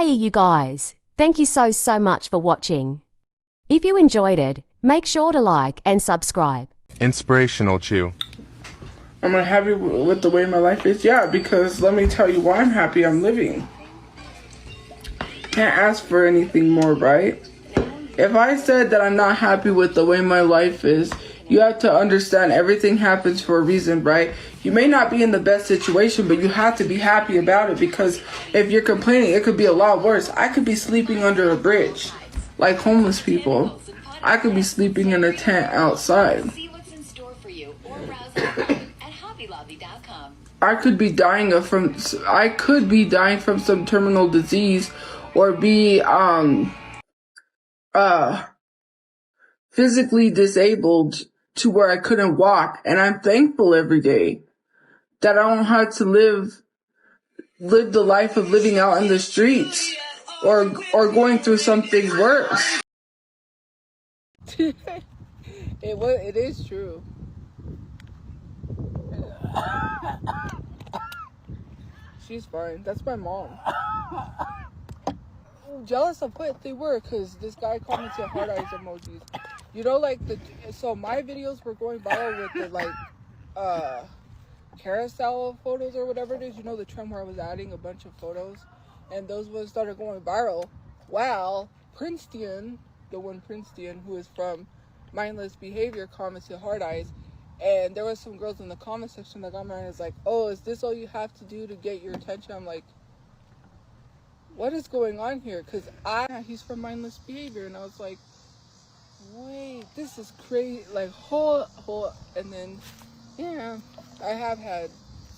Hey you guys, thank you so much for watching. If you enjoyed it, make sure to like and subscribe. Inspirational Chew. Am I happy with the way my life is? Yeah, because let me tell you why I'm happy. I'm living. Can't ask for anything more, right? If I said that I'm not happy with the way my life is, you have to understand everything happens for a reason, right? You may not be in the best situation, but you have to be happy about it, because if you're complaining, it could be a lot worse. I could be sleeping under a bridge, like homeless people. I could be sleeping in a tent outside. I could be dying from some terminal disease, or be physically disabled to where I couldn't walk. And I'm thankful every day that I don't have to live the life of living out in the streets or going through something worse. It is true. She's fine. That's my mom. Jealous of what they were, because this guy commented heart eyes emojis. You know, like so my videos were going viral with the like carousel photos or whatever it is. You know, the trend where I was adding a bunch of photos, and those ones started going viral. Wow, Princeton, who is from Mindless Behavior, commented heart eyes. And there was some girls in the comment section that got mad and was like, oh, is this all you have to do to get your attention? I'm like, what is going on here? Because he's from Mindless Behavior. And I was like, wait, this is crazy. Like, whole. And then, yeah, I have had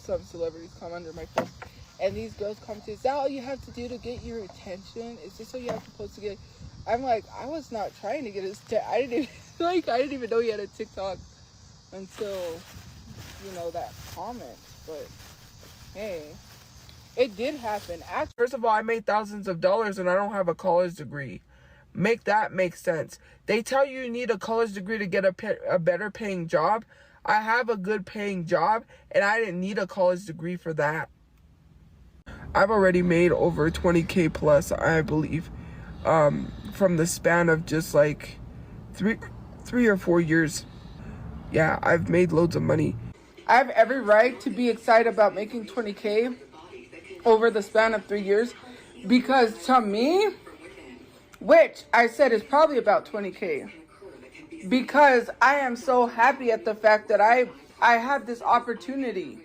some celebrities come under my post. And these girls commented, is that all you have to do to get your attention? Is this all you have to post to get? I'm like, I was not trying to get his I didn't even know he had a TikTok until, that comment. But hey, it did happen. First of all, I made thousands of dollars and I don't have a college degree. Make that make sense. They tell you need a college degree to get a better paying job. I have a good paying job and I didn't need a college degree for that. I've already made over 20K plus, I believe, from the span of just like three or 4 years. Yeah, I've made loads of money. I have every right to be excited about making 20K over the span of 3 years, because to me, which I said is probably about 20K, because I am so happy at the fact that I have this opportunity.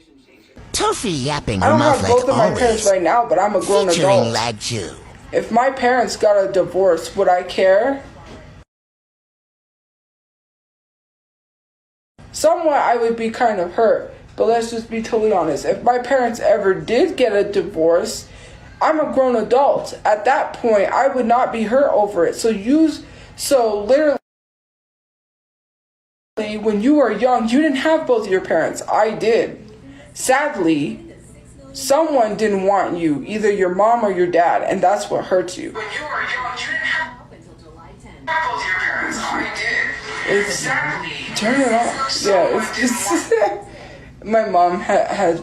Tofi yapping I don't her have mouth both like of my always. parents right now, but I'm a grown Featuring adult. Tophiachu. If my parents got a divorce, would I care? Somewhat, I would be kind of hurt, but let's just be totally honest. If my parents ever did get a divorce, I'm a grown adult. At that point, I would not be hurt over it. So literally, when you were young, you didn't have both your parents. I did. Sadly, someone didn't want you, either your mom or your dad, and that's what hurts you. When you were young, you didn't have both your parents. I did. Turn it off. Yeah, it's just my mom had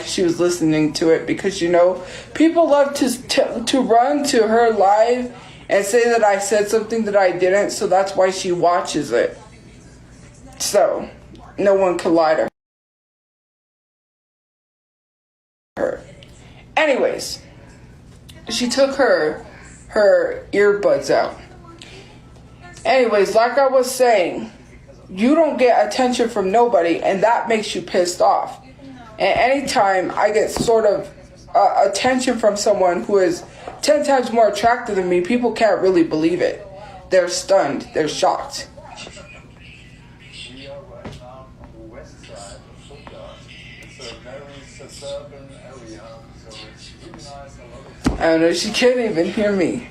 she was listening to it, because people love to run to her live and say that I said something that I didn't, so that's why she watches it. So no one can lie to her. Anyways, she took her earbuds out. Anyways, like I was saying, you don't get attention from nobody, and that makes you pissed off. And anytime I get sort of attention from someone who is 10 times more attractive than me, people can't really believe it. They're stunned. They're shocked. I don't know, she can't even hear me.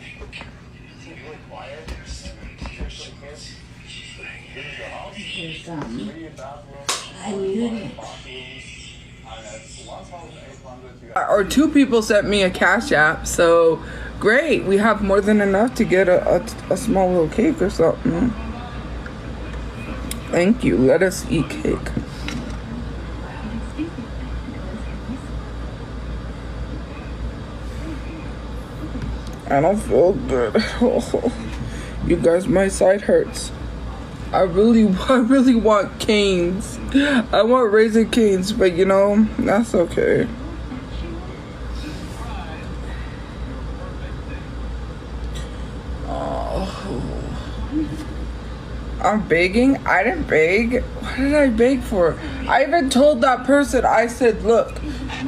Or 2 people sent me a Cash App, so great. We have more than enough to get a small little cake or something. Thank you. Let us eat cake. I don't feel good. You guys, my side hurts. I really want canes. I want Raising Canes, but you know, that's okay. I'm begging? I didn't beg. What did I beg for? I even told that person, I said, look,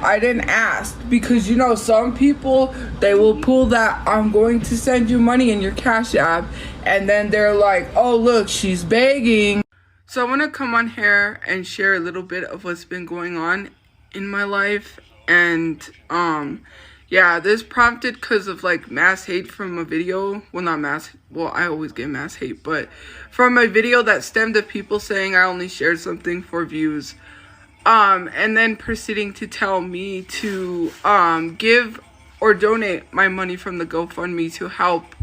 I didn't ask. Because, you know, some people, they will pull that, I'm going to send you money in your Cash App. And then they're like, oh, look, she's begging. So I want to come on here and share a little bit of what's been going on in my life. And, yeah, this prompted because of like mass hate from a video. Well, not mass, well, I always get mass hate, but from a video that stemmed of people saying I only shared something for views. And then proceeding to tell me to give or donate my money from the GoFundMe to help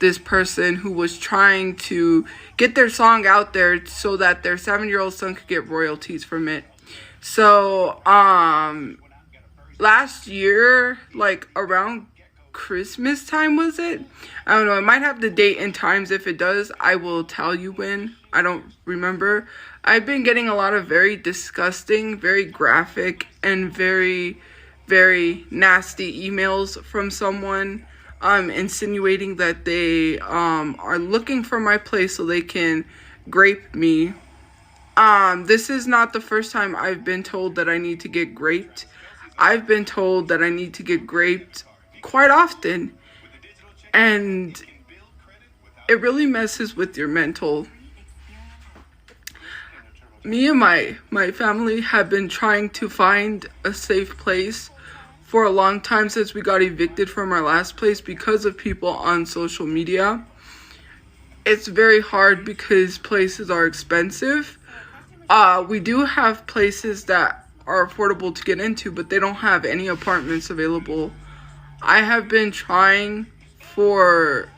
this person who was trying to get their song out there so that their 7-year-old son could get royalties from it. So, last year, like around Christmas time, was it? I don't know. It might have the date and times. If it does, I will tell you when. I don't remember. I've been getting a lot of very disgusting, very graphic, and very, very nasty emails from someone insinuating that they are looking for my place so they can grape me. This is not the first time I've been told that I need to get graped. I've been told that I need to get graped quite often, and it really messes with your mental. Me and my family have been trying to find a safe place for a long time since we got evicted from our last place because of people on social media. It's very hard because places are expensive. We do have places that are affordable to get into, but they don't have any apartments available. I have been trying for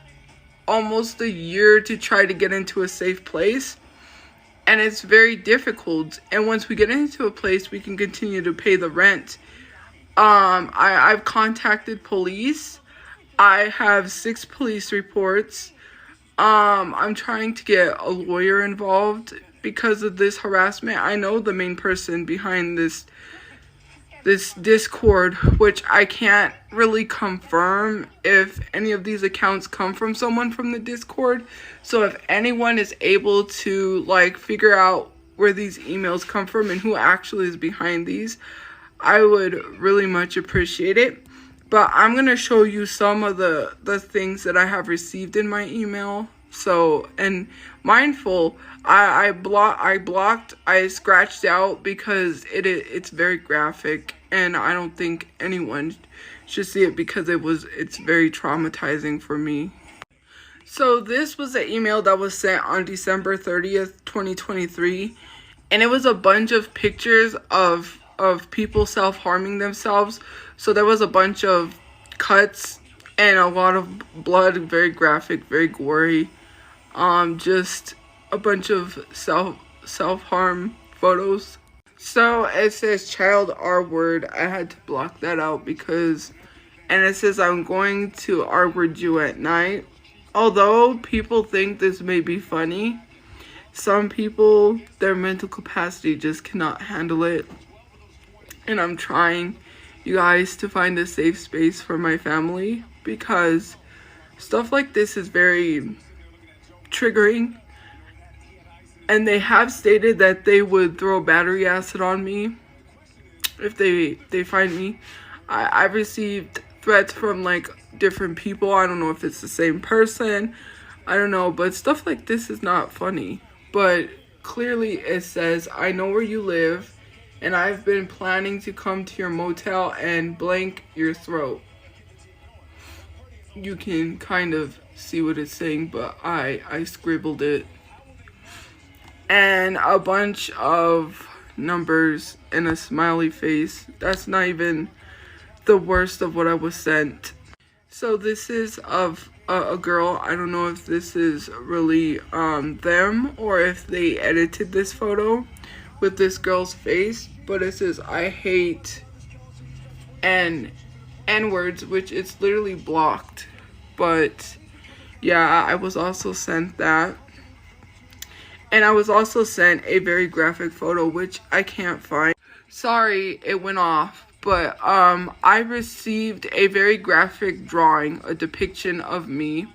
almost a year to try to get into a safe place, and it's very difficult. And once we get into a place, we can continue to pay the rent. I've contacted police. I have 6 police reports. I'm trying to get a lawyer involved because of this harassment. I know the main person behind this Discord, which I can't really confirm if any of these accounts come from someone from the Discord. So if anyone is able to like figure out where these emails come from and who actually is behind these, I would really much appreciate it. But I'm gonna show you some of the things that I have received in my email. So, and mindful, I blocked, I scratched out because it's very graphic, and I don't think anyone should see it because it's very traumatizing for me. So this was an email that was sent on December 30th, 2023, and it was a bunch of pictures of people self-harming themselves. So there was a bunch of cuts and a lot of blood, very graphic, very gory. Just a bunch of self-harm photos. So it says child R word. I had to block that out because, and it says I'm going to R word you at night. Although people think this may be funny, some people, their mental capacity just cannot handle it. And I'm trying, you guys, to find a safe space for my family because stuff like this is very triggering. And they have stated that they would throw battery acid on me if they find me. I've received threats from like different people. I don't know if it's the same person. I don't know, but stuff like this is not funny. But clearly it says, I know where you live, and I've been planning to come to your motel and blank your throat. You can kind of see what it's saying, but I scribbled it. And a bunch of numbers and a smiley face. That's not even the worst of what I was sent. So this is of a girl. I don't know if this is really them or if they edited this photo with this girl's face, but it says I hate N-words, which it's literally blocked. but yeah, I was also sent that. And I was also sent a very graphic photo, which I can't find. Sorry, it went off. But I received a very graphic drawing, a depiction of me.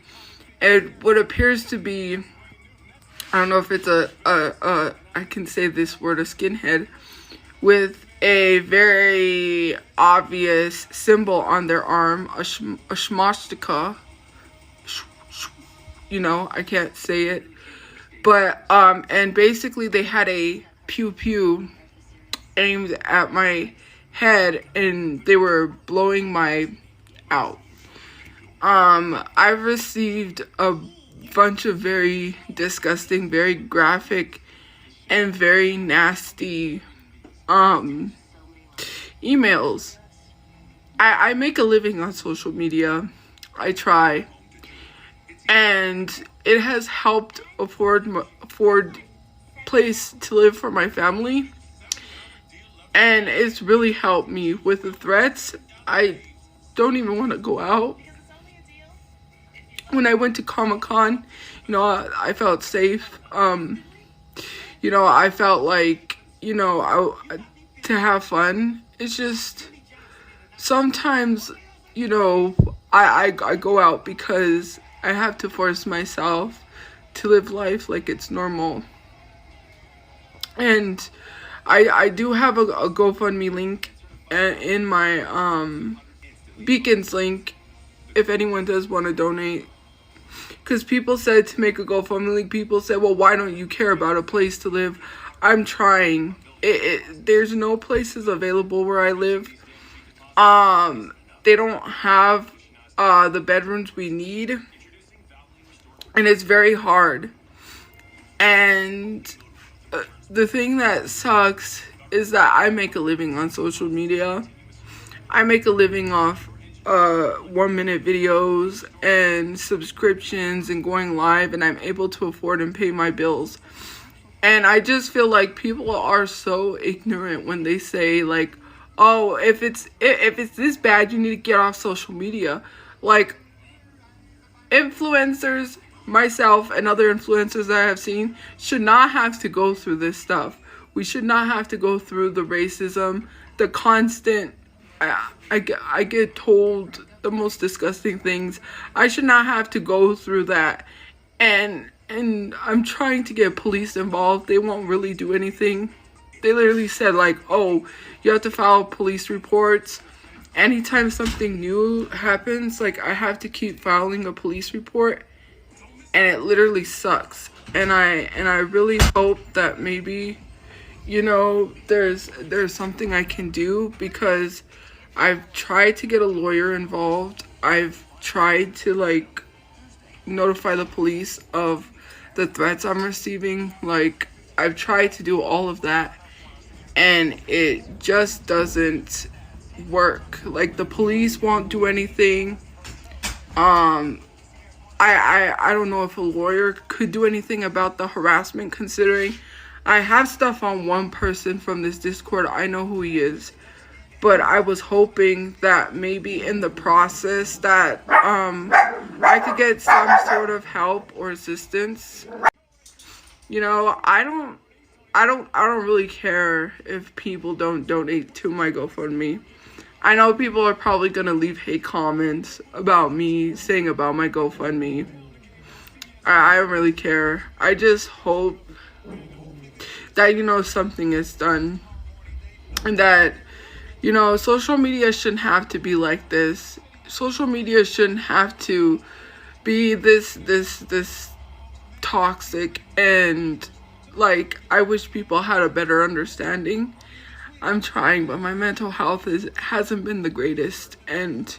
And what appears to be, I don't know if it's I can say this word, a skinhead, with a very obvious symbol on their arm, a swastika. You know, I can't say it. But, and basically they had a pew-pew aimed at my head, and they were blowing my out. I've received a bunch of very disgusting, very graphic, and very nasty, emails. I make a living on social media. I try. And it has helped afford place to live for my family. And it's really helped me with the threats. I don't even want to go out. When I went to Comic-Con, you know, I felt safe. You know, I felt like, you know, to have fun. It's just sometimes, you know, I go out because I have to force myself to live life like it's normal. And I do have a GoFundMe link in my Beacons link if anyone does want to donate. Because people said to make a GoFundMe link, people said, well, why don't you care about a place to live? I'm trying. There's no places available where I live. They don't have the bedrooms we need. And it's very hard. And the thing that sucks is that I make a living on social media. I make a living off 1-minute videos and subscriptions and going live, and I'm able to afford and pay my bills. And I just feel like people are so ignorant when they say like, oh, if it's this bad, you need to get off social media. Like, influencers, myself and other influencers that I have seen, should not have to go through this stuff. We should not have to go through the racism, the constant, I get told the most disgusting things. I should not have to go through that. And I'm trying to get police involved. They won't really do anything. They literally said like, oh, you have to file police reports. Anytime something new happens, like, I have to keep filing a police report. And it literally sucks. And I really hope that maybe, you know, there's something I can do, because I've tried to get a lawyer involved. I've tried to like notify the police of the threats I'm receiving. Like, I've tried to do all of that, and it just doesn't work. Like, the police won't do anything. I don't know if a lawyer could do anything about the harassment, considering I have stuff on one person from this Discord. I know who he is. But I was hoping that maybe in the process that I could get some sort of help or assistance. You know, I don't really care if people don't donate to my GoFundMe. I know people are probably gonna leave hate comments about me saying about my GoFundMe. I don't really care. I just hope that, you know, something is done, and that, you know, social media shouldn't have to be like this. Social media shouldn't have to be this toxic, and like, I wish people had a better understanding. I'm trying, but my mental health hasn't been the greatest, and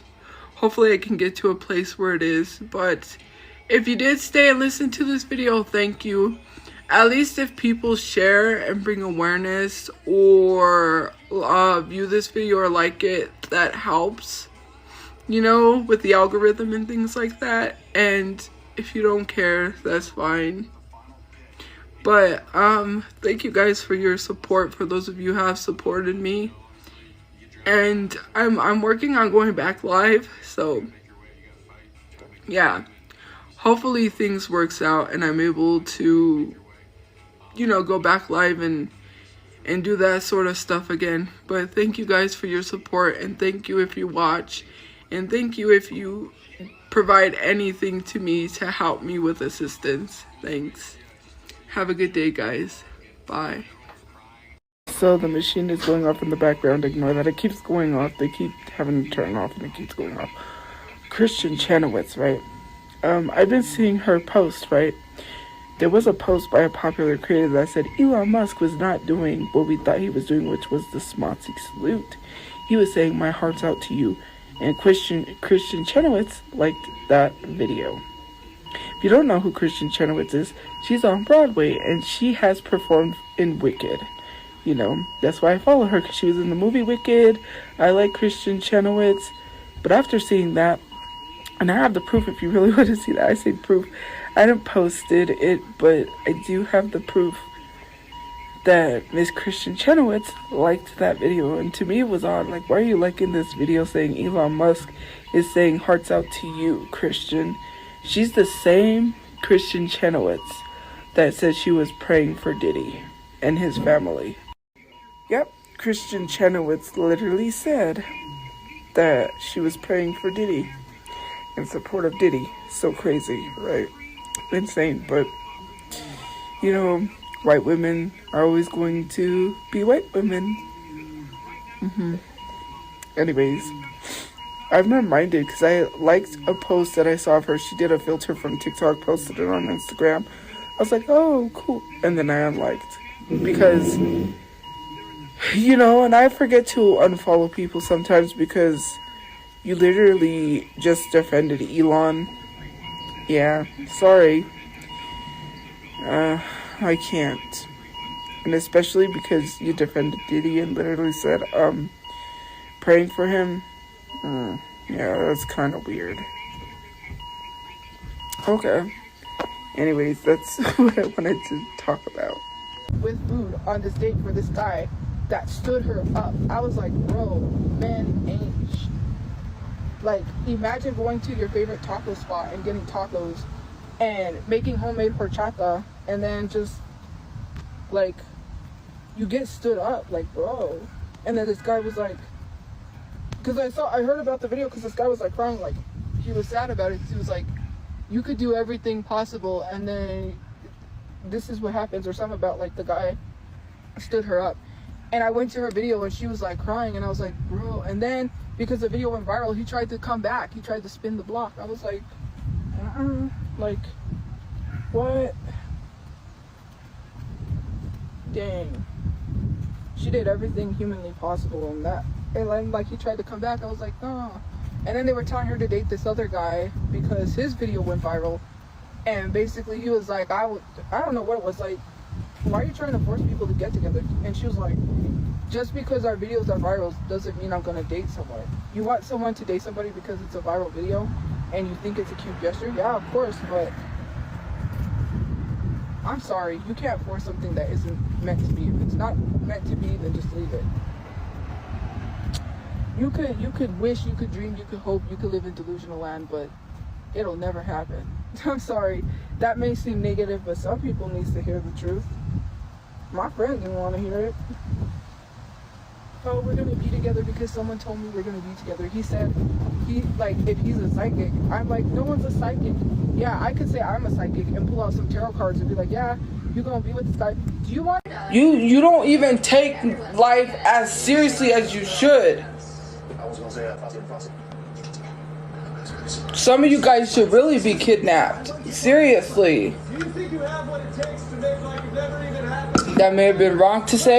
hopefully I can get to a place where it is. But if you did stay and listen to this video, thank you. At least if people share and bring awareness, or view this video or like it, that helps, you know, with the algorithm and things like that. And if you don't care, that's fine. But thank you guys for your support, for those of you who have supported me. And I'm working on going back live, so yeah, hopefully things works out and I'm able to, you know, go back live and do that sort of stuff again. But thank you guys for your support, and thank you if you watch, and thank you if you provide anything to me to help me with assistance. Thanks. Have a good day, guys. Bye. So the machine is going off in the background. Ignore that. It keeps going off. They keep having to turn off and it keeps going off. Christian Chenoweth, right? I've been seeing her post, right? There was a post by a popular creator that said Elon Musk was not doing what we thought he was doing, which was the Smotsy salute. He was saying, "My heart's out to you." And Christian Chenoweth liked that video. If you don't know who Christian Chenoweth is, she's on Broadway and she has performed in Wicked. You know, that's why I follow her, because she was in the movie Wicked. I like Christian Chenoweth. But after seeing that, and I have the proof if you really want to see that. I say proof. I didn't posted it, but I do have the proof that Miss Christian Chenoweth liked that video. And to me it was odd. Like, why are you liking this video saying Elon Musk is saying hearts out to you, Christian? She's the same Christian Chenoweth that said she was praying for Diddy and his family. Yep, Christian Chenoweth literally said that she was praying for Diddy in support of Diddy. So crazy, right? Insane. But, you know, white women are always going to be white women. Anyways, I'm reminded because I liked a post that I saw of her. She did a filter from TikTok, posted it on Instagram. I was like, oh, cool. And then I unliked. Because, you know, and I forget to unfollow people sometimes because you literally just defended Elon. Yeah, sorry. I can't. And especially because you defended Diddy and literally said, praying for him. Yeah, that's kind of weird. Okay. Anyways, that's what I wanted to talk about. With food on this date for this guy that stood her up. I was like, bro, men ain't like, imagine going to your favorite taco spot and getting tacos and making homemade horchata, and then just like you get stood up, like, bro. And then this guy was like, because I heard about the video because this guy was like crying, like he was sad about it. He was like, you could do everything possible and then this is what happens, or something about like the guy stood her up. And I went to her video and she was like crying, and I was like, bro. And then because the video went viral, he tried to come back. He tried to spin the block. I was like, like, what? Dang. She did everything humanly possible, and then like he tried to come back. I was like, oh. And then they were telling her to date this other guy because his video went viral. And basically he was like, I don't know what it was, like, why are you trying to force people to get together? And she was like, just because our videos are viral doesn't mean I'm gonna date someone. You want someone to date somebody because it's a viral video and you think it's a cute gesture? Yeah, of course, but I'm sorry, you can't force something that isn't meant to be. If it's not meant to be, then just leave it. You could wish, you could dream, you could hope, you could live in delusional land, but it'll never happen. I'm sorry, that may seem negative, but some people need to hear the truth. My friend didn't want to hear it. Oh, we're gonna be together because someone told me we're gonna be together. He said, if he's a psychic. I'm like, no one's a psychic. Yeah, I could say I'm a psychic and pull out some tarot cards and be like, yeah, you're gonna be with this guy. Do you want? You don't even take life as seriously as you should. Some of you guys should really be kidnapped. Seriously. That may have been wrong to say.